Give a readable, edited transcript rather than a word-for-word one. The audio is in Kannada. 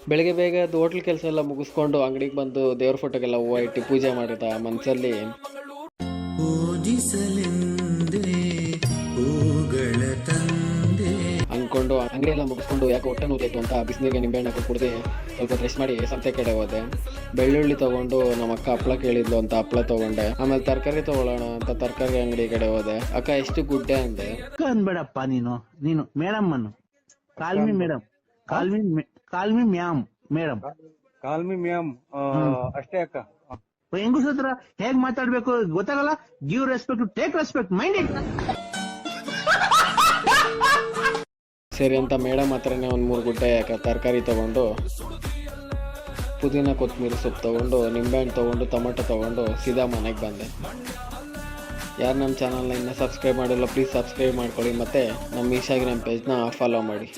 ಬೆಳಗ್ಗೆ ಬೇಗ ಅದು ಹೋಟ್ಲ್ ಕೆಲಸ ಎಲ್ಲ ಮುಗಿಸ್ಕೊಂಡು ಅಂಗಡಿಗೆ ಬಂದು ದೇವ್ರ ಫೋಟೋಗೆಲ್ಲ ಹೂವು ಇಟ್ಟು ಪೂಜೆ ಮಾಡಿದ ಮನಸ್ಸಲ್ಲಿ ಪೂಜಿಸಲೆಂದೇ ಹೂಗಳ ತಂದೆ ಅಂದ್ಕೊಂಡು ಅಂಗಡಿ ಎಲ್ಲ ಮುಗಿಸ್ಕೊಂಡು ಯಾಕೆ ಹೊಟ್ಟೆ ನೋಯ್ತು ಅಂತ ಬಿಸಿನೀರಿಗೆ ನಿಂಬೆಹಣ್ಣು ಹಾಕಿ ಕುಡಿದು ಸ್ವಲ್ಪ ರೆಸ್ಟ್ ಮಾಡಿ ಸಂತೆ ಕಡೆ ಹೋದೆ. ಬೆಳ್ಳುಳ್ಳಿ ತೊಗೊಂಡು ನಮ್ಮ ಅಕ್ಕ ಹಪ್ಪಳ ಕೇಳಿದ್ಲು ಅಂತ ಹಪ್ಪಳ ತೊಗೊಂಡೆ. ಆಮೇಲೆ ತರಕಾರಿ ತೊಗೊಳ್ಳೋಣ ಅಂತ ತರಕಾರಿ ಅಂಗಡಿ ಕಡೆ ಹೋದೆ. ಅಕ್ಕ ಎಷ್ಟು ಗುಡ್ಡೆ ಅಂದೆ. ಅನ್ಬೇಡಪ್ಪ ನೀನು ಮೇಡಮ್ ಅನ್ನು call me madam call me ma'am madam call me ma'am ಅಷ್ಟೇ ಅಕ್ಕ. ಹೆಂಗಸ ಹತ್ರ ಹೇಗ್ ಮಾತಾಡ್ಬೇಕು ಗೊತ್ತಾಗಲ್ಲ. Give respect take respect mind it. ಸರಿ ಅಂತ ಮೇಡಮ್ ಹತ್ರನೇ ಒಂದು 3 ಗುಡ್ಡೆ ತರಕಾರಿ ತೊಗೊಂಡು ಪುದೀನ ಕೊತ್ತಂಬರಿ ಸೊಪ್ಪು ತೊಗೊಂಡು ನಿಂಬೆಹಣ್ಣು ತೊಗೊಂಡು ಟೊಮೆಟೊ ತೊಗೊಂಡು ಸೀದಾ ಮನೆಗೆ ಬಂದೆ. ಯಾರು ನಮ್ಮ ಚಾನಲ್ನ ಇನ್ನೂ ಸಬ್ಸ್ಕ್ರೈಬ್ ಮಾಡಿಲ್ಲ ಪ್ಲೀಸ್ ಸಬ್ಸ್ಕ್ರೈಬ್ ಮಾಡ್ಕೊಳ್ಳಿ ಮತ್ತು ನಮ್ಮ ಇನ್ಸ್ಟಾಗ್ರಾಮ್ ಪೇಜ್ನ ಫಾಲೋ ಮಾಡಿ.